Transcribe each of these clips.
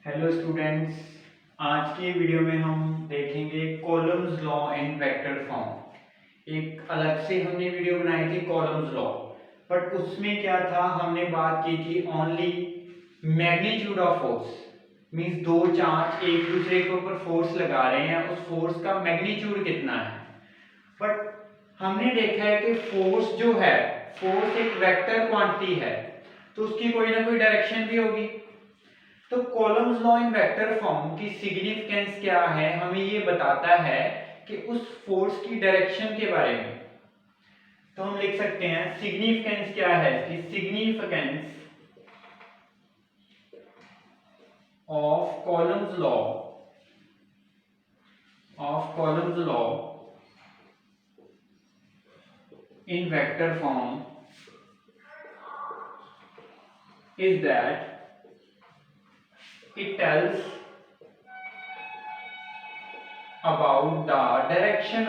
Hello students, आज की video में हम देखेंगे columns law in vector form. एक अलग से हमने वीडियो बनाई थी कॉलम्स लॉ, बट उसमें क्या था, हमने बात की थी only magnitude of force. Means दो चार्ज एक दूसरे के ऊपर फोर्स लगा रहे हैं, उस फोर्स का मैग्नीट्यूड कितना है। बट हमने देखा है कि फोर्स जो है, फोर्स एक वेक्टर क्वांटिटी है, तो उसकी कोई ना कोई डायरेक्शन भी होगी। तो columns law in vector form की सिग्निफिकेंस क्या है, हमें ये बताता है कि उस फोर्स की डायरेक्शन के बारे में। तो हम लिख सकते हैं सिग्निफिकेंस क्या है, कि significance of columns law in vector form is that it tells about the direction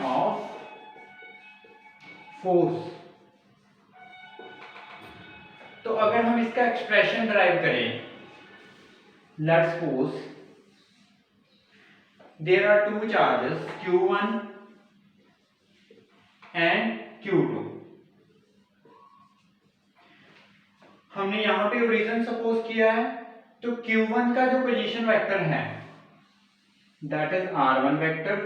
of force। तो अगर हम इसका एक्सप्रेशन ड्राइव करें, let's suppose there are two charges Q1 and Q2। हमने यहां पे ओरिजिन सपोज किया है, तो Q1 का जो पोजीशन वेक्टर है that is R1 vector,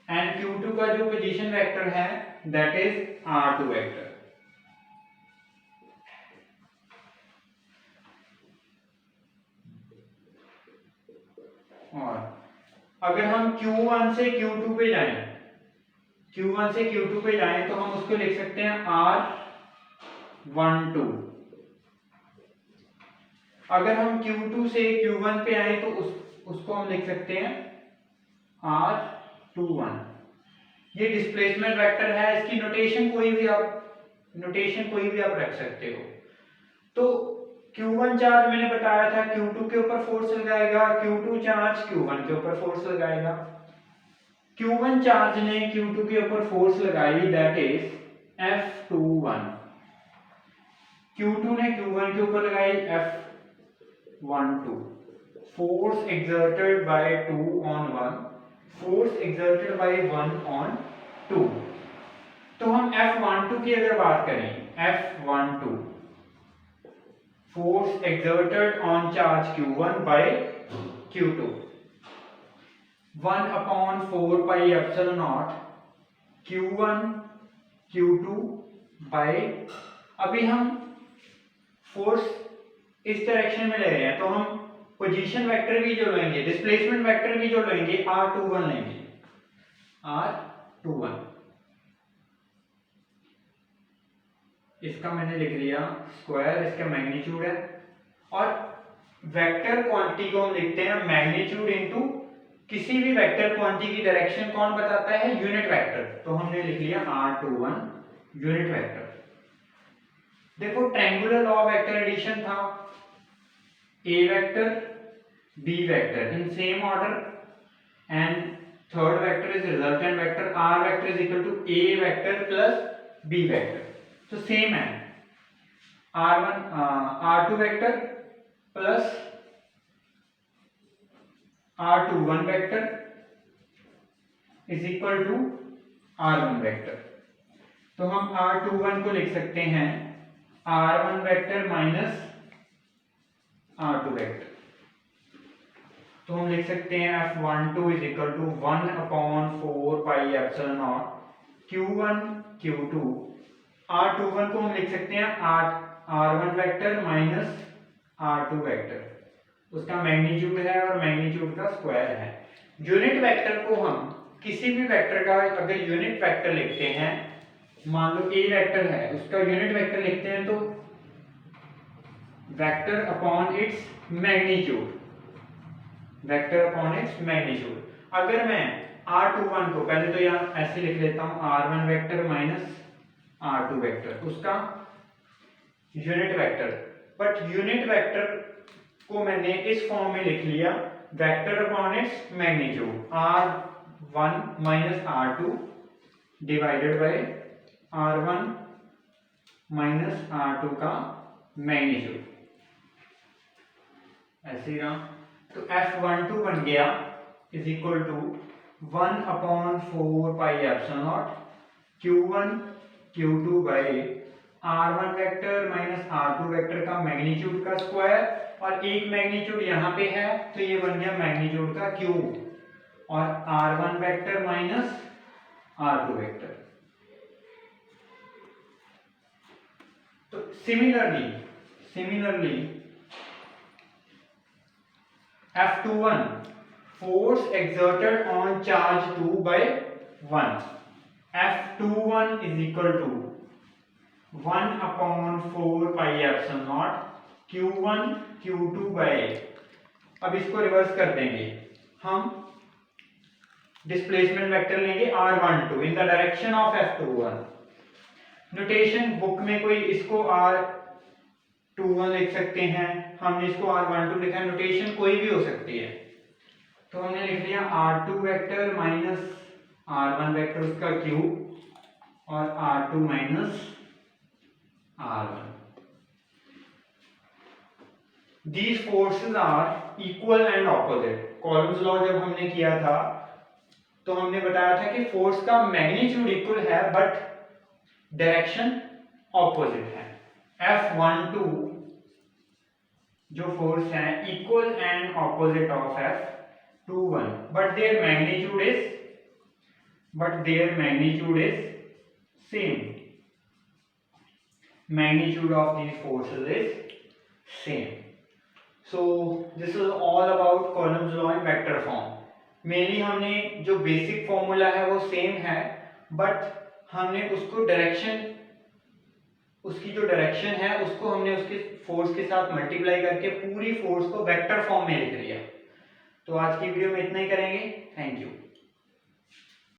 and Q2 का जो पोजीशन वेक्टर है दैट इज R2 वेक्टर। और अगर हम Q1 से Q2 पे जाएं, तो हम उसको लिख सकते हैं R12। अगर हम Q2 से Q1 पे आए तो उसको हम लिख सकते हैं R21। ये डिस्प्लेसमेंट वेक्टर है, इसकी नोटेशन कोई भी आप रख सकते हो। तो Q1 चार्ज मैंने बताया था Q2 के ऊपर फोर्स लगाएगा, Q2 चार्ज Q1 के ऊपर फोर्स लगाएगा। Q1 चार्ज ने Q2 के ऊपर फोर्स लगाई, दैट इज F21। Q2 ने Q1 के ऊपर लगाई F12। Force exerted by 2 on 1, force exerted by 1 on 2। तो हम F12 की अगर बात करें, F12 force exerted on charge Q1 by Q2, 1 upon 4 pi epsilon naught Q1 Q2 by, अभी हम फोर्स इस डायरेक्शन में ले रहे हैं, तो हम पोजीशन वेक्टर भी जो लेंगे, डिस्प्लेसमेंट वेक्टर भी जो लेंगे, R21 लेंगे, R21। इसका मैंने लिख लिया स्क्वायर, इसका मैग्नीट्यूड है। और वेक्टर क्वांटिटी को हम लिखते हैं मैग्नीट्यूड इनटू किसी भी वेक्टर क्वांटिटी की डायरेक्शन कौन बताता है, यूनिट वेक्टर। तो हमने लिख लिया R21 यूनिट वेक्टर। देखो triangular law of vector addition था, A vector B vector in same order, and third vector is resultant vector, R vector is equal to A vector plus B vector. तो same है, R2 vector plus R21 vector is equal to R1 vector. तो हम R21 को लिख सकते हैं R1 vector minus R2 vector. तो हम लिख सकते हैं F12 is equal to 1 upon 4 pi epsilon naught Q1 Q2। R21 को हम लिख सकते हैं R1 vector minus R2 vector, उसका मैग्नीट्यूड है और मैग्नीट्यूड का स्क्वायर है। यूनिट वेक्टर को हम किसी भी वेक्टर का अगर यूनिट वेक्टर लिखते हैं, मान लो A वेक्टर है, उसका यूनिट वेक्टर लिखते हैं तो वेक्टर अपॉन इट्स मैग्नीट्यूड, अगर मैं R21 को पहले तो यहाँ ऐसे लिख लेता हूं R1 vector minus R2 vector, उसका unit vector. But unit vector को मैंने इस फॉर्म में लिख लिया, vector upon its magnitude, R1 minus R2 divided by R1 minus R2 का मैग्नीट्यूड ऐसे ही रहा। तो F12 बन गया is equal to 1/4 pi epsilon naught Q1 Q2 by R1 vector minus R2 vector का मैग्नीट्यूड का स्क्वायर, और एक मैग्नीट्यूड यहाँ पे है तो ये बन गया मैग्नीट्यूड का क्यूब, और R1 vector minus R2 vector. तो similarly F21 force exerted on charge 2 by 1, F21 is equal to 1/4 pi epsilon naught Q1 Q2 by, अब इसको रिवर्स कर देंगे, हम डिस्प्लेसमेंट वेक्टर लेंगे R12 in the direction of F21। Notation book में कोई इसको R21 लिख सकते हैं, हमने इसको R12 लिखा है, नोटेशन कोई भी हो सकती है। तो हमने लिख लिया R2 vector minus R1 vector उसका क्यूब और R2 minus R1। These forces are equal and opposite। Columns law जब हमने किया था तो हमने बताया था कि फोर्स का मैग्नीट्यूड इक्वल है बट डायरेक्शन ऑपोजिट है। F12 जो फोर्स है equal and opposite of F21 but their magnitude is same। Magnitude of these forces is same। So this is all about Coulomb's law in vector form। Mainly हमने जो basic formula है वो same है but हमने उसको उसकी जो direction है उसको हमने उसके फोर्स के साथ मल्टीप्लाई करके पूरी फोर्स को वेक्टर फॉर्म में लिख लिया। तो आज की वीडियो में इतना ही करेंगे। Thank you.